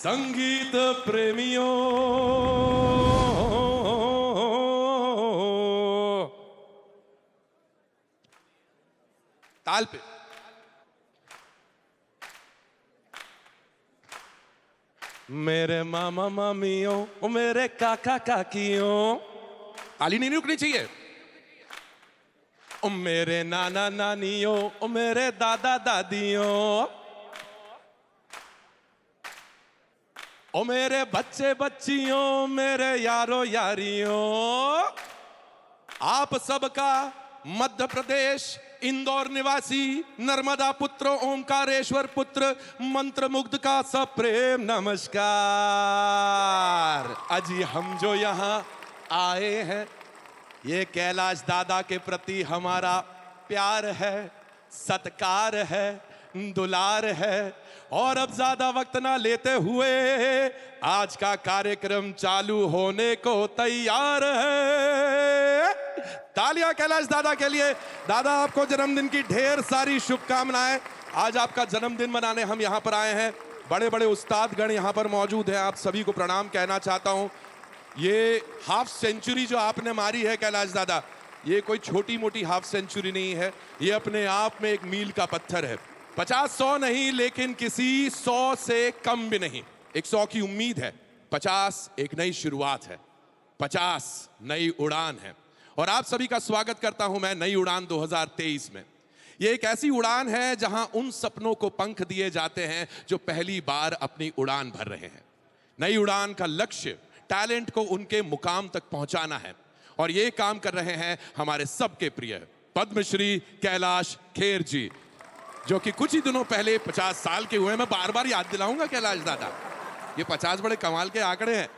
संगीत प्रेमियों, ताल पे मेरे मामा मामियों, मेरे काका काकियों, ताली नहीं रुकनी चाहिए। ओ मेरे नाना नानियों, ओ मेरे दादा दादियों, ओ मेरे बच्चे बच्चियों, मेरे यारों यारियों, आप सबका मध्य प्रदेश इंदौर निवासी नर्मदा पुत्र ओंकारेश्वर पुत्र मंत्रमुग्ध का सप्रेम नमस्कार। अजी हम जो यहाँ आए हैं, ये कैलाश दादा के प्रति हमारा प्यार है, सत्कार है, दुलार है। और अब ज्यादा वक्त ना लेते हुए आज का कार्यक्रम चालू होने को तैयार है। तालियां कैलाश दादा के लिए। दादा आपको जन्मदिन की ढेर सारी शुभकामनाएं। आज आपका जन्मदिन मनाने हम यहाँ पर आए हैं। बड़े बड़े उस्तादगण यहाँ पर मौजूद हैं, आप सभी को प्रणाम कहना चाहता हूँ। ये हाफ सेंचुरी जो आपने मारी है कैलाश दादा, ये कोई छोटी मोटी हाफ सेंचुरी नहीं है, ये अपने आप में एक मील का पत्थर है। 50-100 नहीं, लेकिन किसी 100 से कम भी नहीं। 100 की उम्मीद है, 50 एक नई शुरुआत है, 50 नई उड़ान है। और आप सभी का स्वागत करता हूं मैं नई उड़ान 2023 में। ये एक ऐसी उड़ान है जहां उन सपनों को पंख दिए जाते हैं जो पहली बार अपनी उड़ान भर रहे हैं। नई उड़ान का लक्ष्य टैलेंट को उनके मुकाम तक पहुंचाना है, और ये काम कर रहे हैं हमारे सबके प्रिय पद्मश्री कैलाश खेर जी, जो कि कुछ ही दिनों पहले 50 साल के हुए। मैं बार बार याद दिलाऊंगा कैलाश दादा, ये 50 बड़े कमाल के आंकड़े हैं,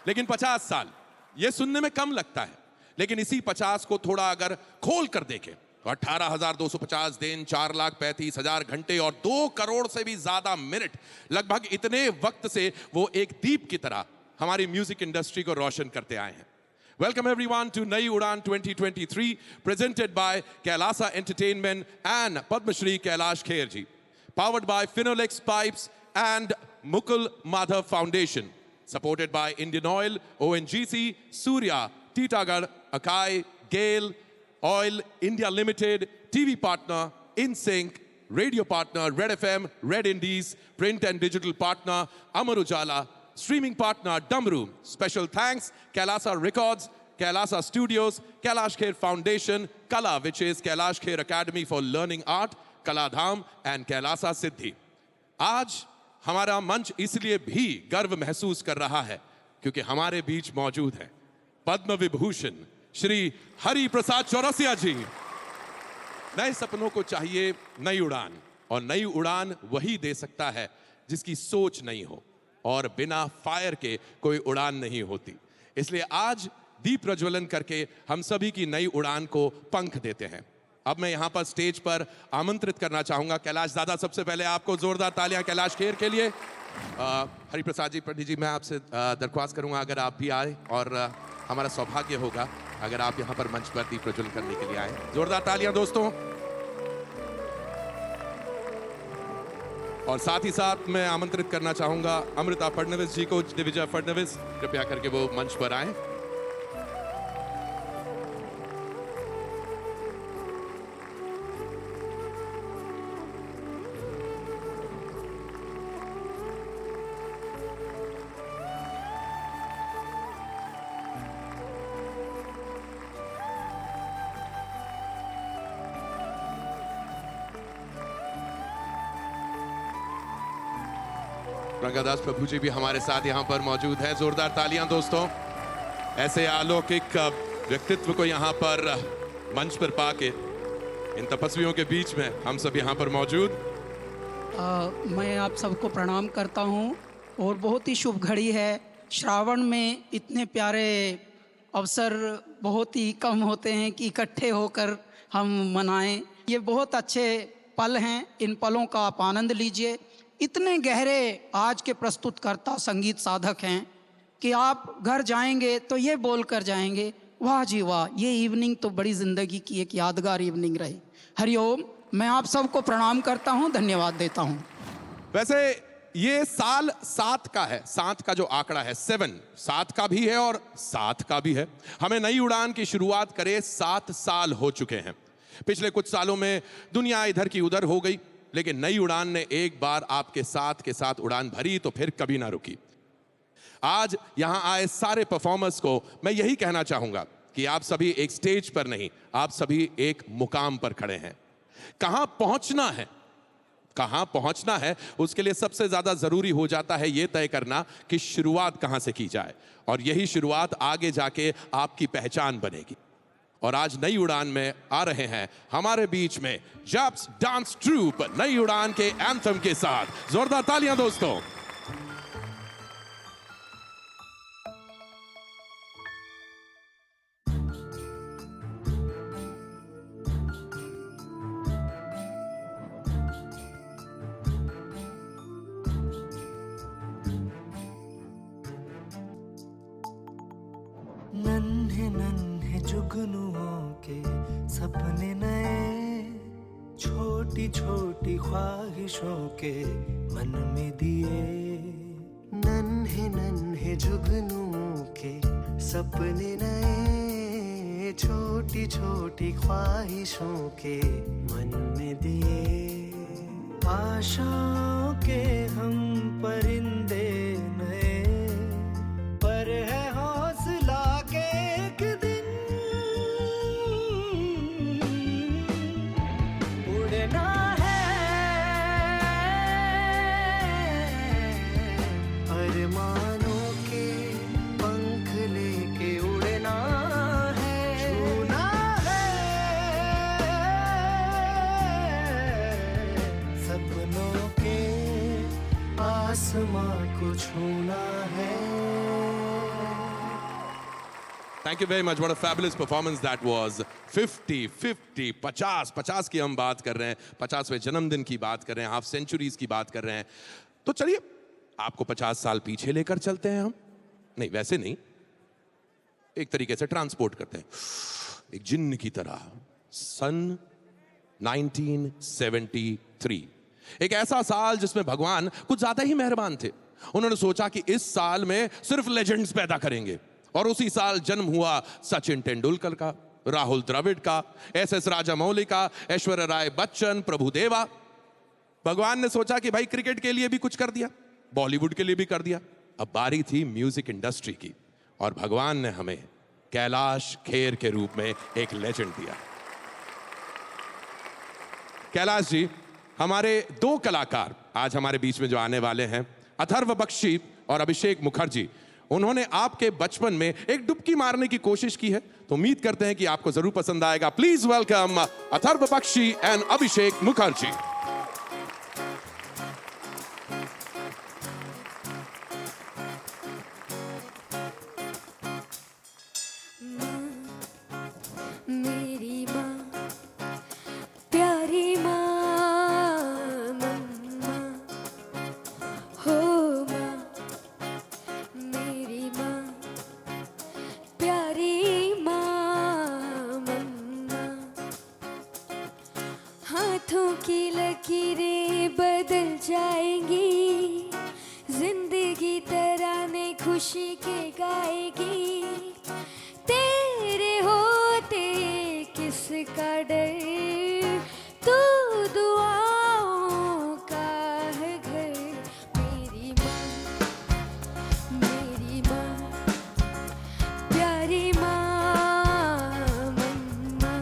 लेकिन 50 साल ये सुनने में कम लगता है। लेकिन इसी 50 को थोड़ा अगर खोल कर देखें तो 18,250 दिन, 4,35,000 घंटे और 2 करोड़ से भी ज्यादा मिनट, लगभग इतने वक्त से वो एक दीप की तरह हमारी म्यूजिक इंडस्ट्री को रोशन करते आए हैं। Welcome everyone to Nai Udan 2023, presented by Kailasa Entertainment and Padma Shri Kailash Kher ji, powered by Finolex Pipes and Mukul Madhav Foundation, supported by Indian Oil, ONGC, Surya, Titagarh, Akai, Gale, Oil, India Limited, TV partner, InSync, radio partner, Red FM, Red Indies, print and digital partner, Amar Ujala, streaming partner, Damru. Special thanks, Kailasa Records, Kailasa Studios, Kailash Kher Foundation, Kala, which is Kailash Kher Academy for Learning Art, Kala Dham, and Kailasa Siddhi. आज हमारा मंच इसलिए भी गर्व महसूस कर रहा है क्योंकि हमारे बीच मौजूद है पद्म विभूषण श्री हरि प्रसाद चौरसिया जी। नए सपनों को चाहिए नई उड़ान, और नई उड़ान वही दे सकता है जिसकी सोच नहीं हो, और बिना फायर के कोई उड़ान नहीं होती। इसलिए आज दीप प्रज्वलन करके हम सभी की नई उड़ान को पंख देते हैं। अब मैं यहां पर स्टेज पर आमंत्रित करना चाहूंगा कैलाश दादा। सबसे पहले आपको जोरदार तालियां कैलाश खेर के लिए। हरिप्रसाद जी, पंडित जी, मैं आपसे दरख्वास्त करूंगा अगर आप भी आए, और हमारा सौभाग्य होगा अगर आप यहां पर मंच पर दीप प्रज्वलन करने के लिए आए। जोरदार तालियां दोस्तों। और साथ ही साथ मैं आमंत्रित करना चाहूंगा अमृता फडणवीस जी को, दिविजय फडणवीस, कृपया करके वो मंच पर आए। रंगादास प्रभु जी भी हमारे साथ यहाँ पर मौजूद हैं। जोरदार तालियां दोस्तों। ऐसे अलौकिक व्यक्तित्व को यहाँ पर मंच पर पाके, इन तपस्वियों के बीच में हम सब यहाँ पर मौजूद। मैं आप सबको प्रणाम करता हूँ, और बहुत ही शुभ घड़ी है। श्रावण में इतने प्यारे अवसर बहुत ही कम होते हैं कि इकट्ठे होकर हम मनाएं। ये बहुत अच्छे पल हैं, इन पलों का आप आनंद लीजिए। इतने गहरे आज के प्रस्तुतकर्ता संगीत साधक हैं कि आप घर जाएंगे तो ये बोल कर जाएंगे, वाह जी वाह, ये इवनिंग तो बड़ी ज़िंदगी की एक यादगार इवनिंग रही। हरिओम। मैं आप सबको प्रणाम करता हूँ, धन्यवाद देता हूँ। वैसे ये साल 7 का है। 7 का जो आंकड़ा है 7, 7 का भी है और 7 का भी है। हमें नई उड़ान की शुरुआत करे 7 साल हो चुके हैं। पिछले कुछ सालों में दुनिया इधर की उधर हो गई, लेकिन नई उड़ान ने एक बार आपके साथ के साथ उड़ान भरी तो फिर कभी ना रुकी। आज यहां आए सारे परफॉर्मर्स को मैं यही कहना चाहूंगा कि आप सभी एक स्टेज पर नहीं, आप सभी एक मुकाम पर खड़े हैं। कहां पहुंचना है, कहां पहुंचना है, उसके लिए सबसे ज्यादा जरूरी हो जाता है यह तय करना कि शुरुआत कहां से की जाए, और यही शुरुआत आगे जाके आपकी पहचान बनेगी। और आज नई उड़ान में आ रहे हैं हमारे बीच में जब्स डांस ट्रूप, नई उड़ान के एंथम के साथ। जोरदार तालियां दोस्तों। नन्हे नन्हे जुगनुओं के सपने नए, छोटी छोटी ख्वाहिशों के मन में दिए। नन्हे नन्हे जुगनुओं के सपने नए, छोटी छोटी ख्वाहिशों के मन में दिए। आशाओं के हम परिंदे नए, पर है हौसला के एक दिन उड़ना है। अरमानों के पंख लेके उड़ना है, छूना है सपनों के आसमां को छूना है। Thank you very much. What a fabulous performance that was. 50, 50 की हम बात कर रहे हैं, 50वें जन्मदिन की बात कर रहे हैं, हाफ सेंचुरीज की बात कर रहे हैं। तो चलिए आपको 50 साल पीछे लेकर चलते हैं हम। नहीं, वैसे नहीं, एक तरीके से ट्रांसपोर्ट करते हैं, एक जिन्न की तरह। सन 1973, एक ऐसा साल जिसमें भगवान कुछ ज्यादा ही मेहरबान थे। उन्होंने सोचा कि इस साल में सिर्फ लेजेंड्स पैदा करेंगे, और उसी साल जन्म हुआ सचिन तेंदुलकर का, राहुल द्रविड़ का, एस राजामौली का, ऐश्वर्या राय बच्चन, प्रभुदेवा। भगवान ने सोचा कि भाई क्रिकेट के लिए भी कुछ कर दिया, बॉलीवुड के लिए भी कर दिया, अब बारी थी म्यूजिक इंडस्ट्री की, और भगवान ने हमें कैलाश खेर के रूप में एक लेजेंड दिया। कैलाश जी, हमारे 2 कलाकार आज हमारे बीच में जो आने वाले हैं, अथर्व बख्शी और अभिषेक मुखर्जी, उन्होंने आपके बचपन में एक डुबकी मारने की कोशिश की है, तो उम्मीद करते हैं कि आपको जरूर पसंद आएगा। Please welcome Atharva Bakshi and Abhishek Mukherjee. मेरी माँ, प्यारी माँ, मम्मा हो माँ। मेरी माँ, प्यारी माँ, मम्मा। हाथों की लकीरें बदल जाएंगी, जिंदगी तराने खुशी के गाएगी। तेरे होते किसका डर, तू दुआओं का है घर। मेरी माँ, मेरी माँ, प्यारी माँ, मम्मा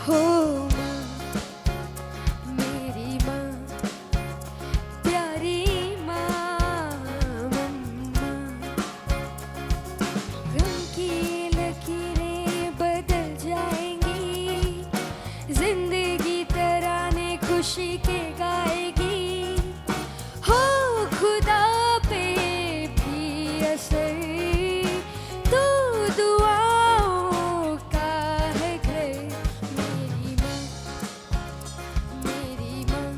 हो माँ। मेरी माँ, प्यारी माँ, मम्मा। गम की लकीरें बदल जाएंगी, जिंदगी तराने खुशी के गाएगी। हो खुदा पे भी असर, तू दुआओं का है घर। मेरी माँ, मेरी माँ,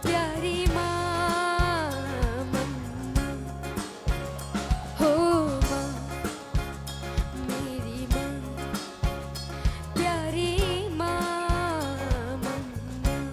प्यारी माँ, मम्मा हो माँ। मेरी माँ, प्यारी माँ, मम्मा।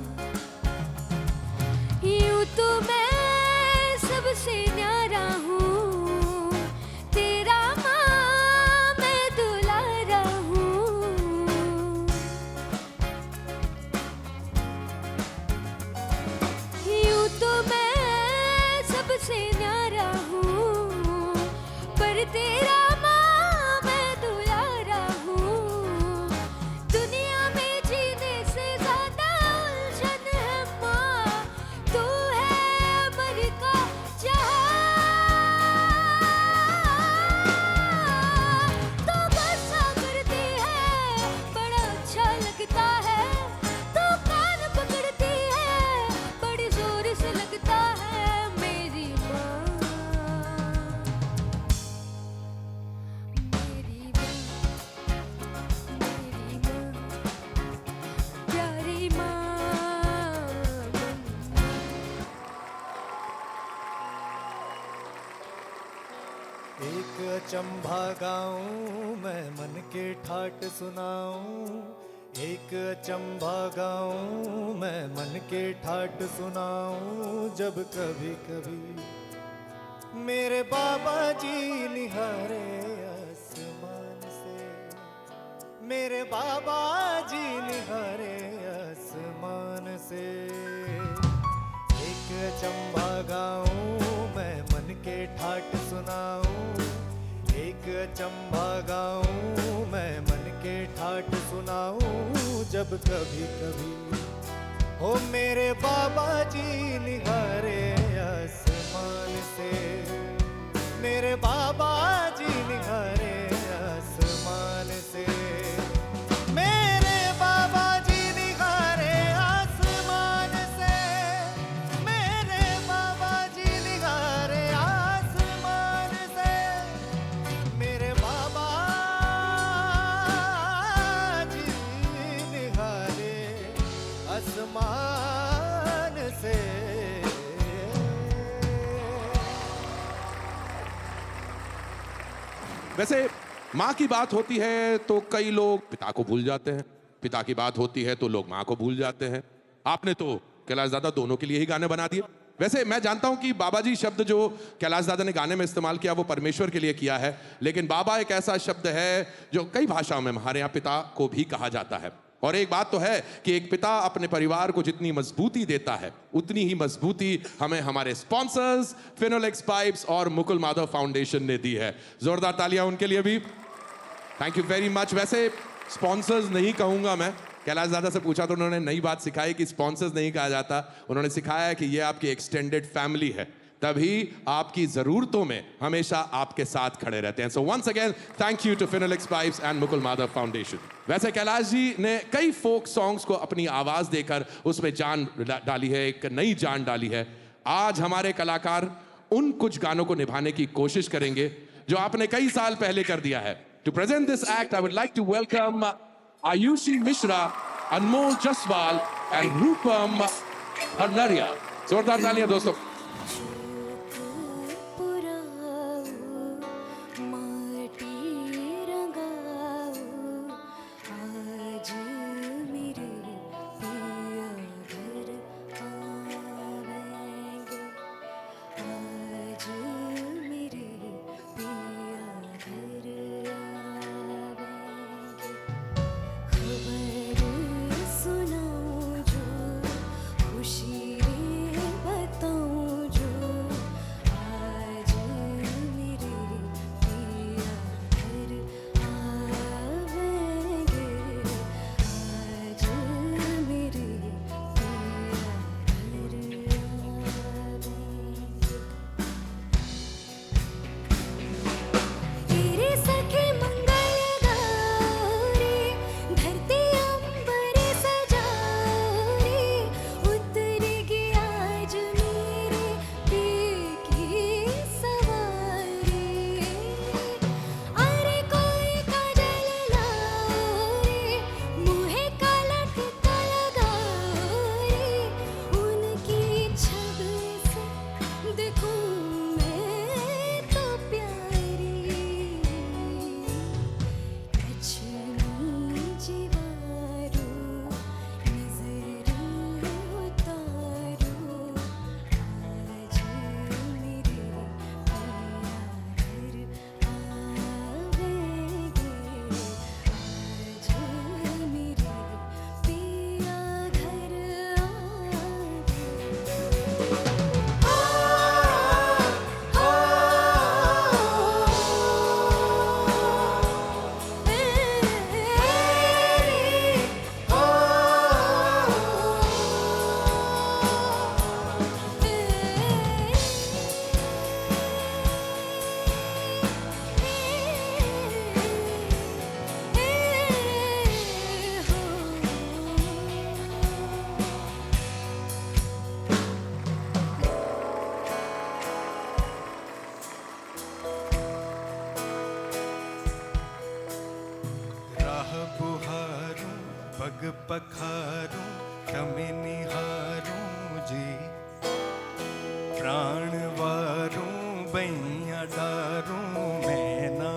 अचंभा गाऊं मैं मन के ठाट सुनाऊं, एक अचंभा गाऊं मैं मन के ठाट सुनाऊं। जब कभी कभी मेरे बाबा जी निहारे आसमान से, मेरे बाबा जी निहारे आसमान से। एक अचंभा गाऊं मैं मन के ठाट सुनाऊं, एक अचंभा गाऊं मैं मन के ठाट सुनाऊं। जब कभी कभी हो मेरे बाबा जी निहारे आसमान से, मेरे बाबा जी निहारे आसमान से। मेरे बाबा जी निहारे आसमान से, मेरे बाबा जी निहारे आसमान से, मेरे बाबा जी निहारे आसमान से। वैसे माँ की बात होती है तो कई लोग पिता को भूल जाते हैं, पिता की बात होती है तो लोग माँ को भूल जाते हैं। आपने तो कैलाश दादा दोनों के लिए ही गाने बना दिए। वैसे मैं जानता हूं कि बाबा जी शब्द जो कैलाश दादा ने गाने में इस्तेमाल किया वो परमेश्वर के लिए किया है, लेकिन बाबा एक ऐसा शब्द है जो कई भाषाओं में हमारे यहाँ पिता को भी कहा जाता है। और एक बात तो है कि एक पिता अपने परिवार को जितनी मजबूती देता है उतनी ही मजबूती हमें हमारे स्पॉन्सर्स फिनोलेक्स पाइप्स और मुकुल माधव फाउंडेशन ने दी है। जोरदार तालियां उनके लिए भी। Thank you very much. वैसे स्पॉन्सर्स नहीं कहूंगा मैं, कैलाश दादा से पूछा तो उन्होंने नई बात सिखाई कि स्पॉन्सर्स नहीं कहा जाता, उन्होंने सिखाया कि ये आपकी एक्सटेंडेड फैमिली है, तभी आपकी जरूरतों में हमेशा आपके साथ खड़े रहते हैं। So once again thank you to Finolex pipes and Mukul Madhav foundation. वैसे कैलाश जी ने कई फोक सॉन्ग्स को अपनी आवाज देकर उसमें जान डाली है, एक नई जान डाली है। आज हमारे कलाकार उन कुछ गानों को निभाने की कोशिश करेंगे जो आपने कई साल पहले कर दिया है। To present this act I would like to welcome Ayushi Mishra, Anmol Jaswal and Rupam Harnaria. जोरदार तालियां दोस्तों। पग पखारूं तमें निहारूं जी, प्राण वारूं बैया डारूं मैं ना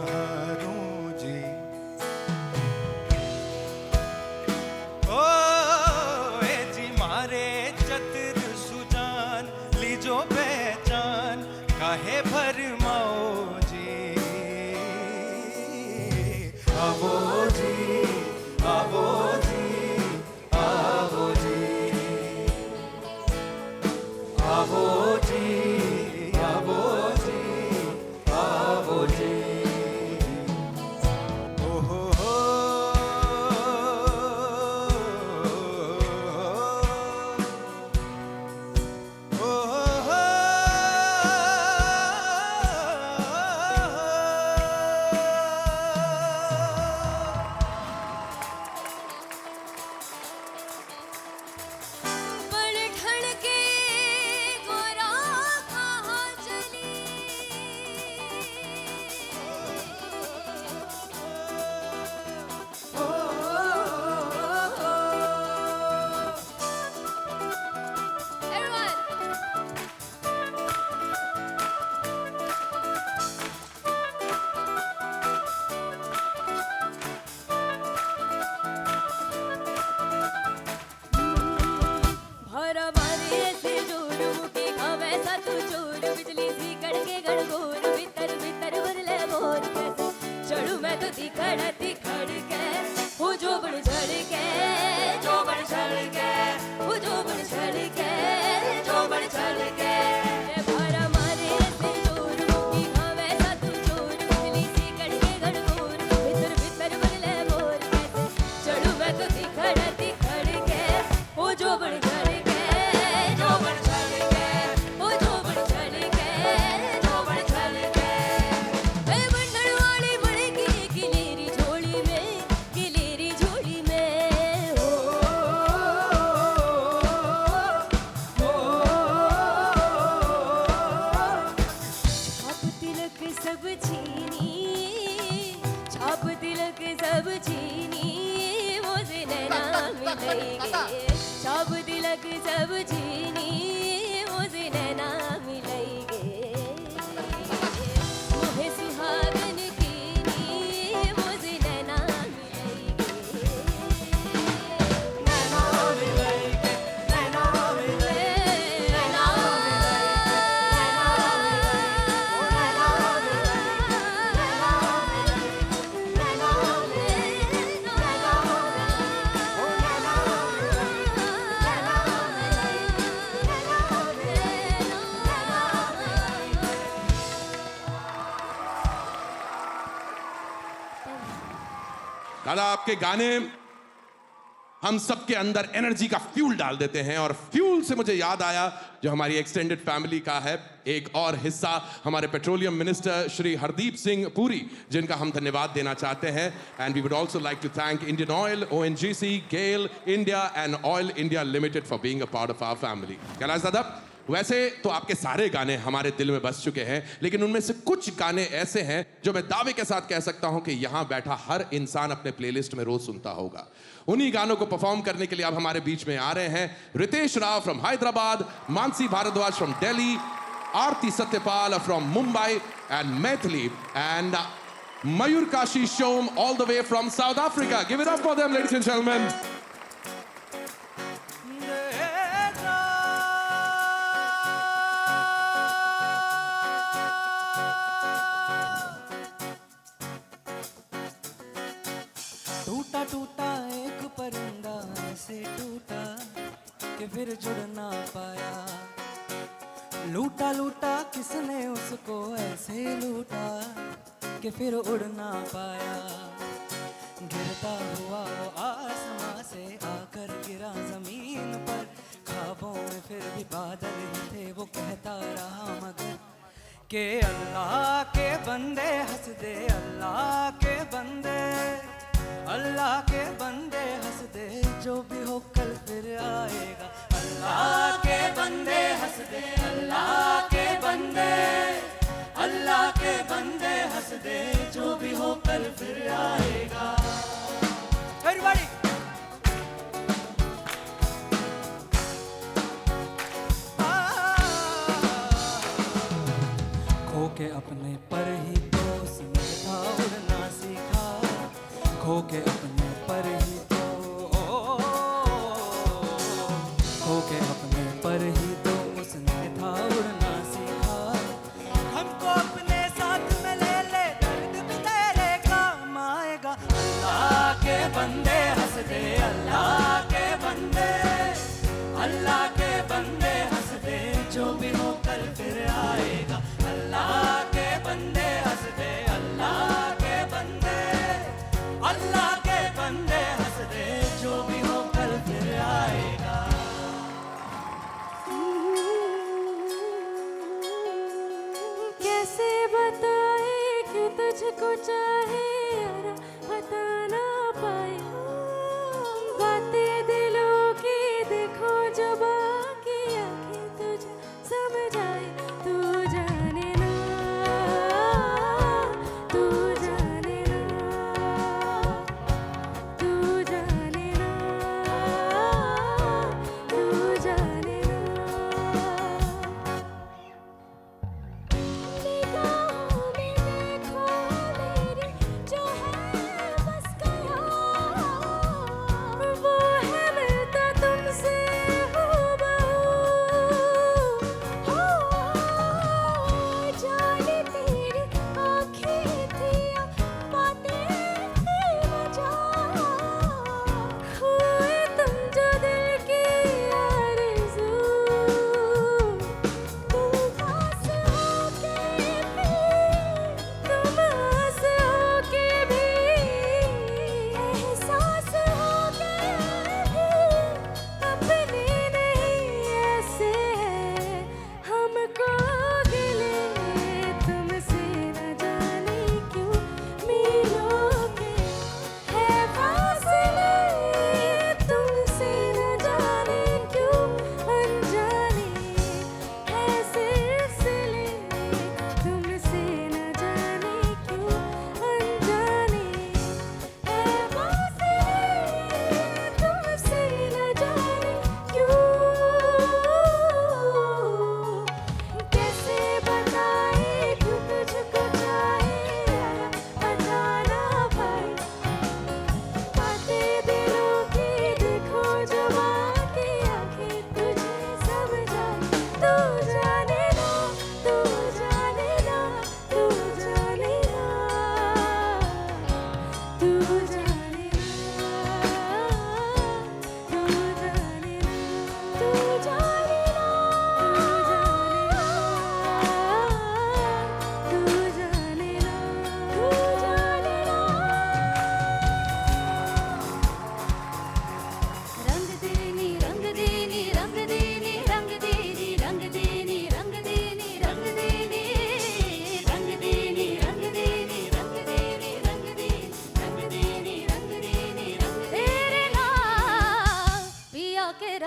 मिलेंगे सब दिलक सब जीनी मुझे नैना मिलेंगे मुझे सुहागन कीनी मुझे नैना मिलेंगे नैना मिलेंगे नैना मिलेंगे नैना दादा, आपके गाने हम सबके अंदर एनर्जी का फ्यूल डाल देते हैं, और फ्यूल से मुझे याद आया जो हमारी एक्सटेंडेड फैमिली का है एक और हिस्सा, हमारे पेट्रोलियम मिनिस्टर श्री हरदीप सिंह पुरी, जिनका हम धन्यवाद देना चाहते हैं। And we would also like to thank Indian Oil, ONGC, GAIL India and Oil India Limited for being a part of our family. Kailash दादा, वैसे तो आपके सारे गाने हमारे दिल में बस चुके हैं, लेकिन उनमें से कुछ गाने ऐसे हैं जो मैं दावे के साथ कह सकता हूं कि यहां बैठा हर इंसान अपने प्लेलिस्ट में रोज सुनता होगा। उन्हीं गानों को परफॉर्म करने के लिए अब हमारे बीच में आ रहे हैं Ritesh Rao from Hyderabad, Mansi Bhardwaj from Delhi, Aarti Satyapal from Mumbai and Maithili, and Mayur Kashi Shom all the way from South Africa. Give it up for them ladies and gentlemen. टूटा टूटा एक परिंदा ऐसे टूटा कि फिर जुड़ ना पाया, लूटा लूटा किसने उसको ऐसे लूटा कि फिर उड़ ना पाया। गिरता हुआ वो आसमां से आकर गिरा जमीन पर, ख्वाबों में फिर भी बादल ही थे, वो कहता रहा मगर के अल्लाह के बंदे हंस दे, अल्लाह के बंदे, अल्लाह के बंदे हंस दे, जो भी हो कल फिर आएगा। अल्लाह के बंदे हंस दे, अल्लाह के बंदे, अल्लाह के बंदे हंस दे, जो भी हो कल फिर आएगा। Everybody! खो के अपने पर ही तो उसने था उड़ना सीखा, खो के अपने पर ही तो, खो के अपने पर ही तो उसने था उड़ना सीखा। हमको अपने साथ में ले ले, दर्द भी तेरे काम आएगा। अल्लाह के बंदे हंस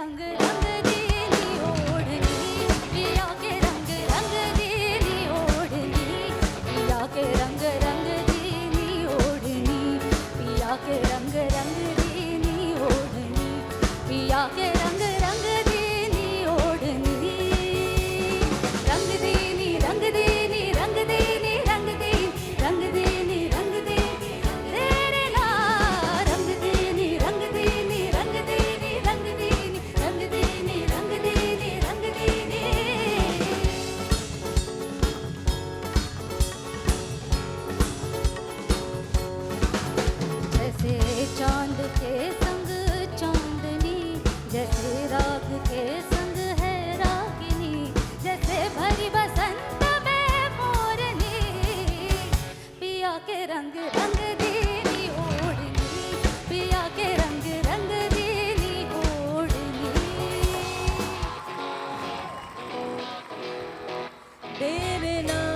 रंग रंग दीनी ओढ़नी, पिया के रंग रंग दीनी ओढ़नी, पिया के रंग रंग दीनी ओढ़नी, पिया के रंग रंग दीनी ओढ़नी, पिया के रंग रंग दीनी ओढ़नी, रंग दीनी रंग दीनी रंग दीनी रंग दीनी रंग दीनी रंग दीनी तेरे ना, रंग दीनी रंग दीनी रंग दीनी रंग दीनी रंग दीनी रंग दीनी रंग दीनी। जैसे चांद के संग चांदनी, जैसे राग के संग है रागिनी, जैसे भरी बसंत में मोरनी, पिया के रंग रंग दीनी ओढ़नी, पिया के रंग रंग दीनी ओढ़नी। तेरे नाम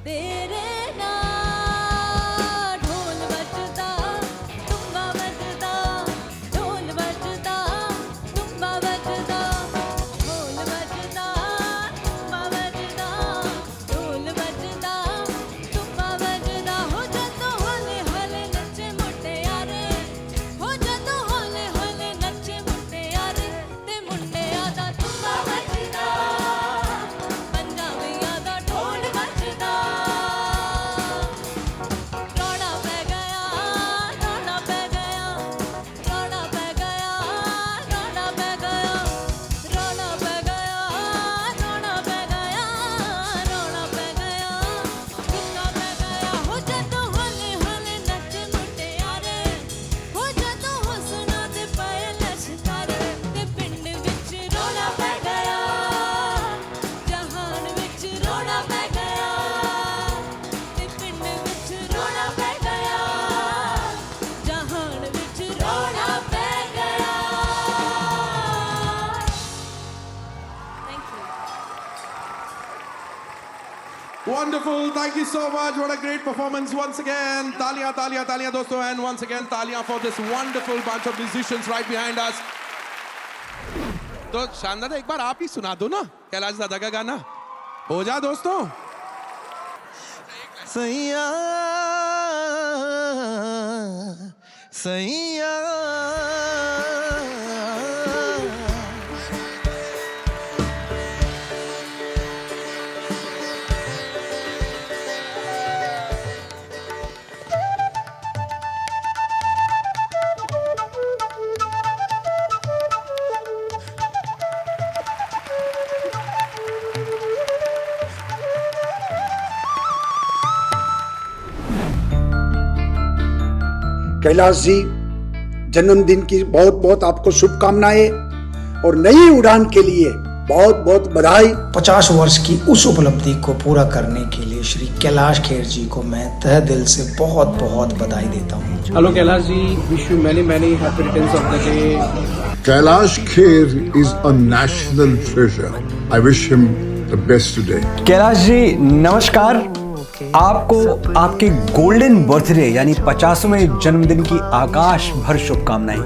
तेरे नाम ढोल बजता तुम्बा बजता, ढोल बजता तुम्बा बजता, ढोल बजता तुम्बा बजता, ढोल बजता तुम्बा बजता। हो जातो होले होले नचे मुंडे यारे, हो जातो होले होले नचे मुंडे यारे, ते मुंडे आदा तुम्बा बजता, पंजाबिया दा ढोल बजता। रौला पै गया रौला पै गया रौला पै गया रौला पै गया रौला पै गया रौला पै गया रौला पै गया रौला पै गया। हो जातो होले होले नचे मुंडे यारे, हो जातो हुस्ना दे पए लश्कारे, ते पिंड विच रौला पै गया, जहान विच रौला पै गया, ते पिंड विच रौला पै गया, जहान विच रौला पै गया। Thank you. Wonderful. Thank you so much. What a great performance once again. Talia, talia, talia, dosto. And once again, talia for this wonderful bunch of musicians right behind us. तो शान दादा एक बार आप ही सुना दो ना कैलाश दादा का गाना। हो जा दोस्तों। सैया सैया कैलाश जी, जन्मदिन की बहुत बहुत आपको शुभकामनाएं और नई उड़ान के लिए बहुत बहुत बधाई। 50 वर्ष की उस उपलब्धि को पूरा करने के लिए श्री कैलाश खेर जी को मैं तहे दिल से बहुत बहुत बधाई देता हूँ। Hello Kailash ji, wish you many happy returns of the day. Kailash Kher is a national treasure. I wish him the best today. Kailash ji नमस्कार, आपको आपके गोल्डन बर्थडे यानी 50वें जन्मदिन की आकाश भर शुभकामनाएं।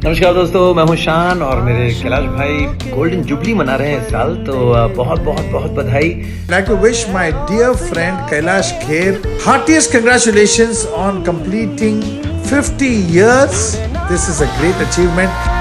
नमस्कार दोस्तों, मैं हूं शान और मेरे कैलाश भाई गोल्डन जुबली मना रहे हैं इस साल, तो बहुत बहुत बहुत बधाई। I'd like to wish my dear friend Kailash Kher heartiest congratulations on completing 50 years. This is a great achievement.